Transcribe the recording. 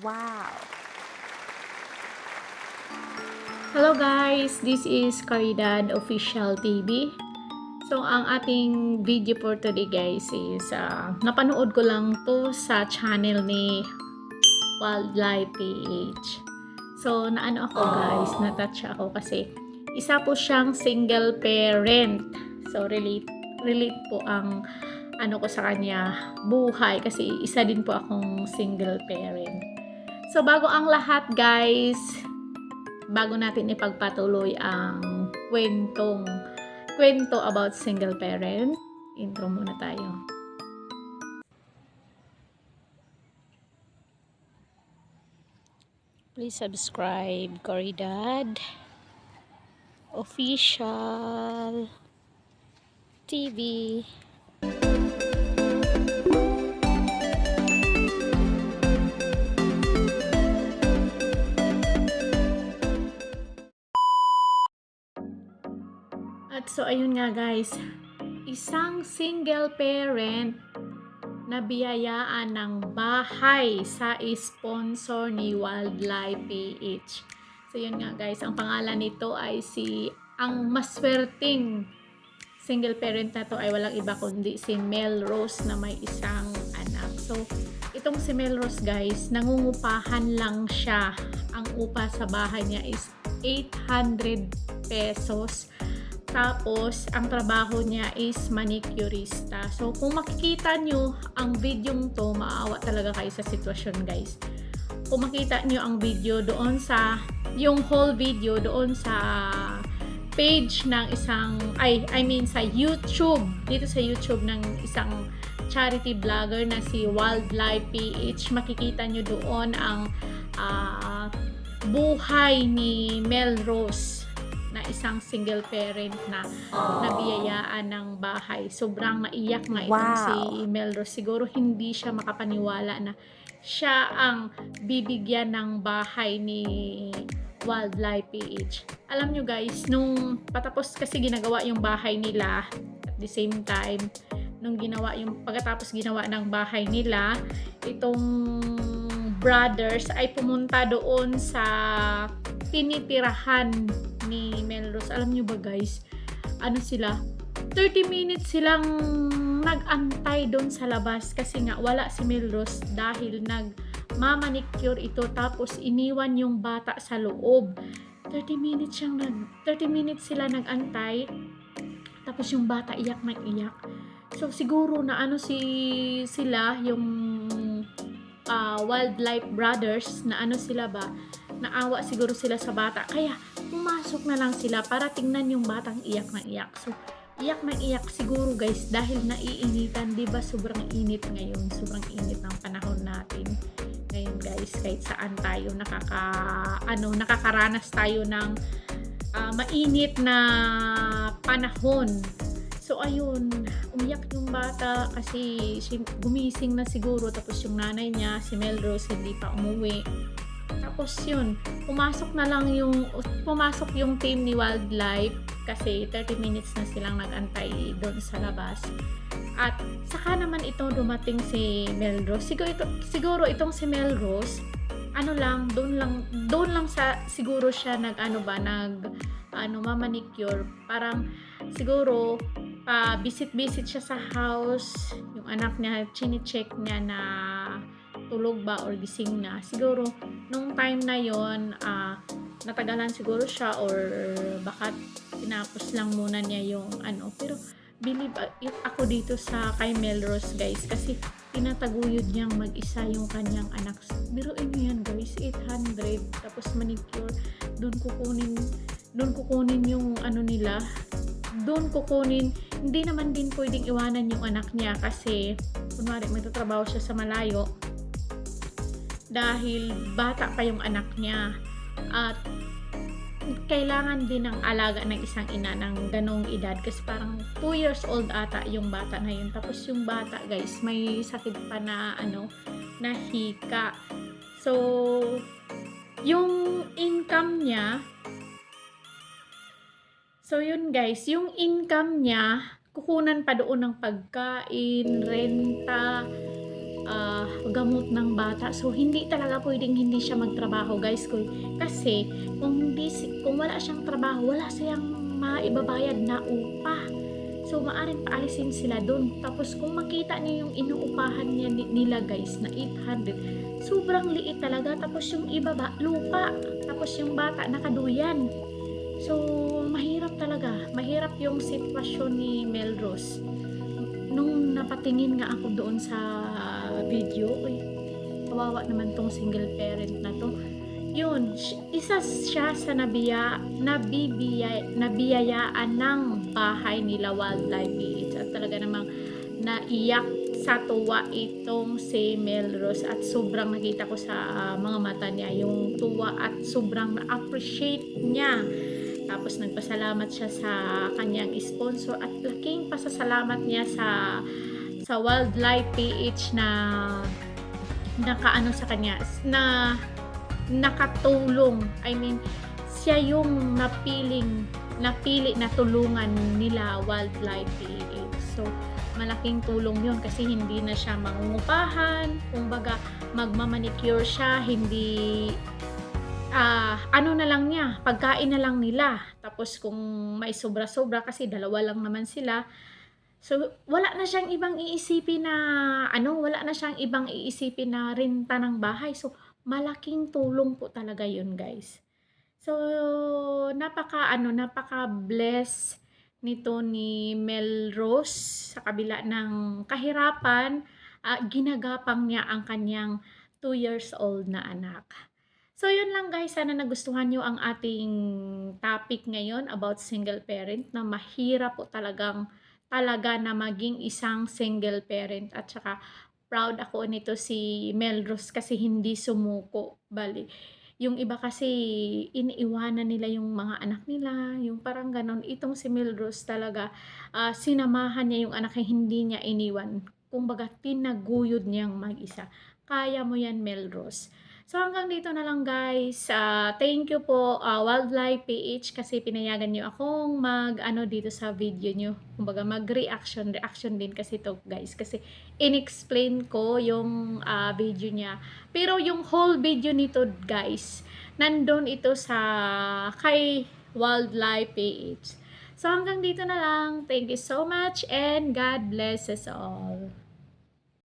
Wow! Hello guys, this is Caridad Official TV. So ang ating video for today guys is napanood ko lang to sa channel ni Wildlife PH. So naano ako guys, natouch ako kasi isa po siyang single parent. So relate po ang ano ko sa kanya buhay kasi isa din po akong single parent. So bago ang lahat guys, bago natin ipagpatuloy ang kwento about single parent, intro muna tayo. Please subscribe Caridad Official TV. At so ayun nga guys, isang single parent na biyayaan ng bahay sa sponsor ni Wildlife PH. So yun nga guys, ang pangalan nito ay ang maswerteng single parent na to ay walang iba kundi si Melrose na may isang anak. So itong si Melrose guys, nangungupahan lang siya. Ang upa sa bahay niya is 800 pesos. Tapos, ang trabaho niya is manicurista. So, kung makikita nyo ang videong to, maawa talaga kayo sa sitwasyon guys. Kung makita nyo ang video doon yung whole video doon sa page ng sa YouTube, dito sa YouTube ng isang charity vlogger na si Wildlife PH, makikita nyo doon ang buhay ni Melrose na isang single parent na nabiyayaan ng bahay. Sobrang naiyak nga itong si Melrose. Siguro hindi siya makapaniwala na siya ang bibigyan ng bahay ni Wildlife PH. Alam nyo guys, nung patapos kasi ginagawa yung bahay nila, at the same time, pagkatapos ginawa ng bahay nila, itong brothers ay pumunta doon sa tinitirahan ni Melrose. Alam nyo ba guys, ano sila? 30 minutes silang nag-antay doon sa labas kasi nga wala si Melrose dahil nagmamanicure ito tapos iniwan yung bata sa loob. 30 minutes sila nag-antay tapos yung bata iyak na iyak. So siguro na sila yung Wildlife Brothers na naawa siguro sila sa bata kaya pumasok na lang sila para tingnan yung batang iyak na iyak. So iyak na iyak siguro guys dahil naiinitan, 'di ba? Sobrang init ngayon, sobrang init ng panahon natin ngayon guys. Kahit saan tayo nakakaranas tayo ng mainit na panahon. So ayun, umiyak yung bata kasi gumising na siguro, tapos yung nanay niya, si Melrose, hindi pa umuwi. Tapos yun, pumasok yung team ni Wildlife kasi 30 minutes na silang nag-antay doon sa labas. At saka naman ito dumating si Melrose. Siguro itong si Melrose, doon lang siguro siya mamanicure. Parang siguro visit siya sa house, yung anak niya, chine-check niya na tulog ba or gising na. Siguro nung time na yon natagalan siguro siya or baka tinapos lang muna niya yung pero believe ako dito sa kay Melrose guys kasi tinataguyod niyang mag-isa yung kanyang anak. Biruin niyo yan guys, 800 tapos manicure, doon kukunin yung nila, hindi naman din pwedeng iwanan yung anak niya kasi kunwari magtatrabaho siya sa malayo dahil bata pa yung anak niya at kailangan din ng alaga ng isang ina ng ganong edad kasi parang 2 years old ata yung bata na yun. Tapos yung bata guys may sakit pa na na hika. So yung income niya, so yun guys, yung income niya kukunan pa doon ng pagkain, renta, gamot ng bata. So hindi talaga pwedeng hindi siya magtrabaho, guys. Kasi kung wala siyang trabaho, wala siyang maibabayad na upa. So maaring paalisin sila doon. Tapos kung makita niyo yung inuupahan nila, guys, na 800, sobrang liit talaga. Tapos yung iba ba, lupa. Tapos yung bata nakaduyan. So mahirap talaga. Mahirap yung sitwasyon ni Melrose. Nung napatingin nga ako doon sa video, uy, kawawa naman tong single parent na to. Yun, isa siya sa nabiyayaan ng bahay nila Wildlife PH, at talaga namang naiyak sa tuwa itong si Melrose, at sobrang nakita ko sa mga mata niya yung tuwa at sobrang na-appreciate niya. Tapos nagpasalamat siya sa kanyang sponsor, at laking pasasalamat niya sa Wildlife PH na nakaano sa kanya, na nakatulong. I mean, siya yung napili na tulungan nila Wildlife PH. So malaking tulong yun kasi hindi na siya mangungupahan, kumbaga magmamanicure siya, hindi ano na lang niya, pagkain na lang nila. Tapos kung may sobra-sobra, kasi dalawa lang naman sila, so wala na siyang ibang iisipin na wala na siyang ibang iisipin na renta ng bahay. So malaking tulong po talaga yun, guys. So napaka-bless nito ni Melrose. Sa kabila ng kahirapan, ginagapang niya ang kanyang 2 years old na anak. So yun lang, guys, sana nagustuhan nyo ang ating topic ngayon about single parent, na mahirap po talaga na maging isang single parent. At saka proud ako nito si Melrose kasi hindi sumuko. Bali, yung iba kasi iniiwanan nila yung mga anak nila, yung parang ganon. Itong si Melrose talaga, sinamahan niya yung anak niya, hindi niya iniwan. Kumbaga, tinaguyod niyang mag-isa. Kaya mo yan, Melrose. So hanggang dito na lang, guys. Thank you po, Wildlife PH, kasi pinayagan niyo akong dito sa video niyo. Kumbaga mag-reaction din kasi to, guys. Kasi in-explain ko yung video niya. Pero yung whole video nito, guys, nandun ito sa kay Wildlife PH. So hanggang dito na lang. Thank you so much and God bless us all.